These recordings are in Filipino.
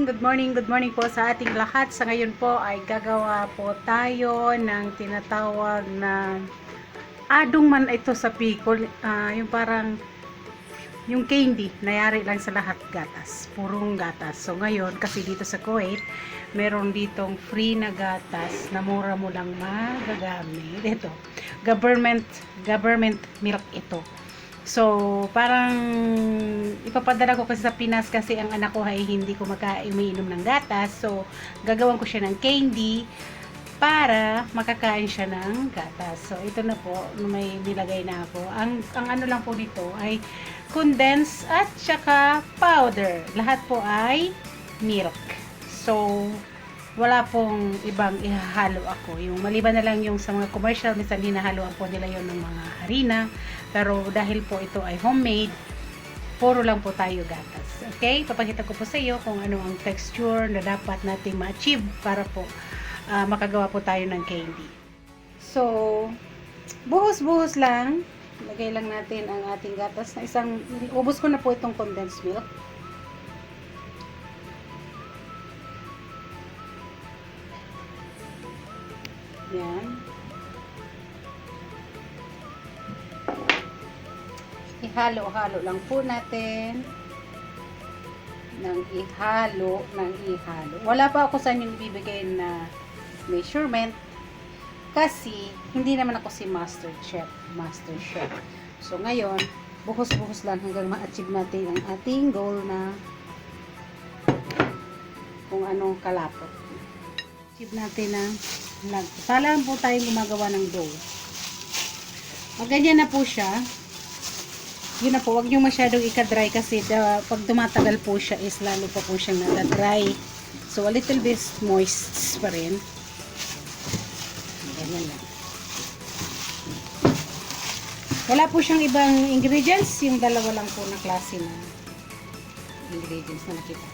good morning po sa ating lahat. Sa ngayon po ay gagawa po tayo ng tinatawag na adong man ito sa Bicol. Yung parang yung candy, nayari lang sa lahat gatas, purong gatas. So ngayon, kasi dito sa Kuwait, meron ditong free na gatas na mura mo lang magagamit. Ito, government milk ito. So, parang ipapadala ko kasi sa Pinas kasi ang anak ko ay hindi ko umiinom ng gatas. So, gagawan ko siya ng candy para makakain siya ng gatas. So, ito na po, may nilagay na ako. Ang ano lang po nito ay condensed at saka powder. Lahat po ay milk. So, wala pong ibang ihahalo ako. Yung maliban na lang yung sa mga commercial, minsan hinahaluan po nila yon ng mga harina. Pero dahil po ito ay homemade, puro lang po tayo gatas. Okay? Papakita ko po sa iyo kung ano ang texture na dapat nating ma-achieve para po makagawa po tayo ng candy. So, buhos-buhos lang. Lagay lang natin ang ating gatas na ubos ko na po itong condensed milk. Yan. Ihalo-halo lang po natin. Ihalo. Wala pa ako sa inyo ibibigay na measurement kasi hindi naman ako si master chef. So ngayon, buhos-buhos lang hanggang ma-achieve natin ang ating goal na kung anong kalapot. Achieve natin na palang po tayong gumagawa ng dough. Ganyan na po siya. Yun na po, wag nyo masyadong ika-dry kasi pag tumatagal po siya is lalo pa po siyang nata-dry. So a little bit moist pa rin. Ganyan lang. Wala po siyang ibang ingredients, yung dalawa lang po na klase na ingredients na nakita.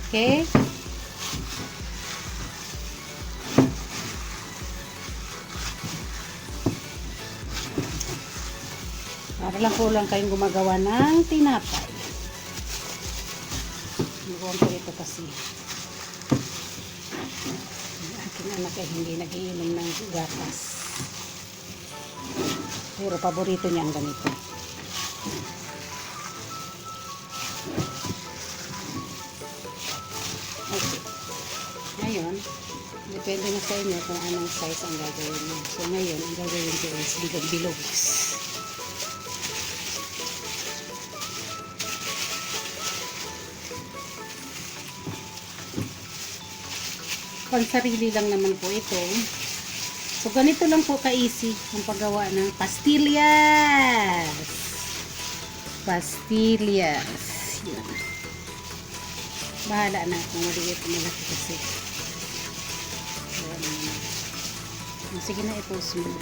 Okay. Para lang po lang kayong gumagawa ng tinapay. Nagawan ko ito kasi ang aking anak ay hindi nag-iinom ng gatas. Pero paborito niya ang ganito. Okay. Ngayon, depende na sa inyo kung anong size ang gagawin mo. So ngayon, ang gagawin ko is bilog-bilogs. Pansarili lang naman po ito. So ganito lang po ka-easy ang paggawa ng pastillas. Yan. Bahala na kung maliit o malaki kasi. Sige na, i-post mo.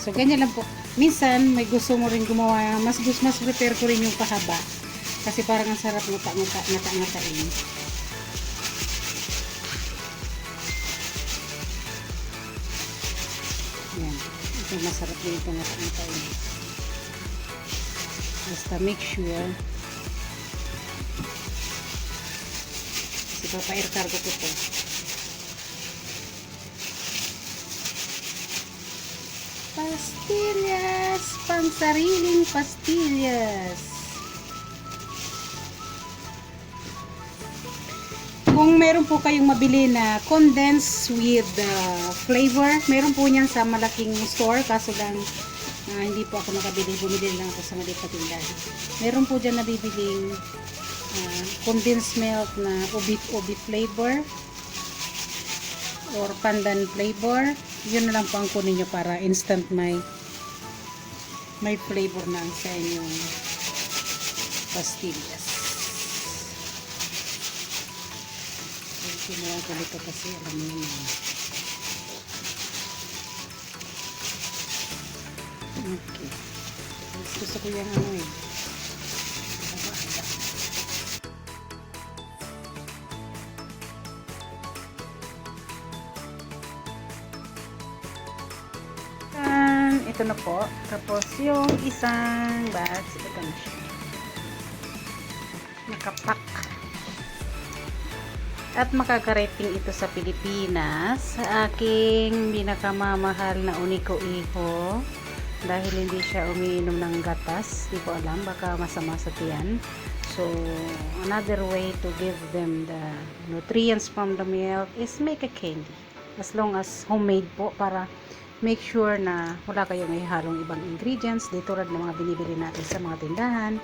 So ganyan lang po. Minsan may gusto mo rin gumawa, mas prepare ko rin yung pahaba kasi parang ang sarap ngata-ngatain. Yan. Ito masarap din itong ngata-ngatain. Basta make sure kasi papa-air cargo ko to. Pastillas! Pangsariling pastillas! Kung meron po kayong mabili na condensed with flavor, meron po niyan sa malaking store, kaso lang hindi po ako nakabili, bumili lang ako sa maliit na tindahan. Meron po dyan nabibiling condensed milk na ubi flavor or pandan flavor. Yun na lang po ang kunin nyo para instant may flavor na sa inyong pastillas. Kinuha ko dito kasi alam niyo naman. Okay. Gusto ko yung ano eh. ito na po. Tapos yung isang batch, ito na siya. Nakapak. At makakarating ito sa Pilipinas sa aking pinakamamahal na uniko-iho dahil hindi siya umiinom ng gatas. Di ko alam, baka masama sa tiyan. So, another way to give them the nutrients from the milk is make a candy. As long as homemade po, para make sure na wala kayong ihalong ibang ingredients dito tulad ng mga binibili natin sa mga tindahan.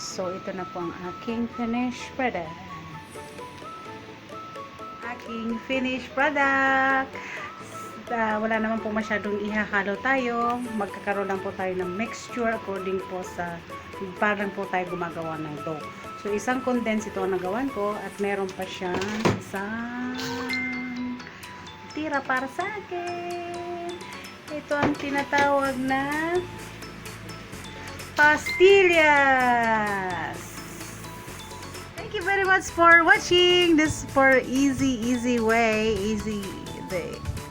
So, ito na po ang aking finished product. Wala naman po masyadong ihahalo tayo. Magkakaroon lang po tayo ng mixture according po sa parang po tayo gumagawa ng dough. So, isang condense ito ang nagawan ko at meron pa siyang isang tira para sa akin. Ito ang tinatawag na pastillas. Thank you very much for watching this for easy way,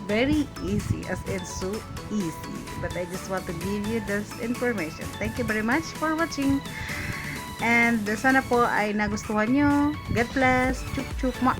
very easy, as in so easy, but I just want to give you this information. Thank you very much for watching, and sana po ay nagustuhan nyo. God bless. Chup chup ma.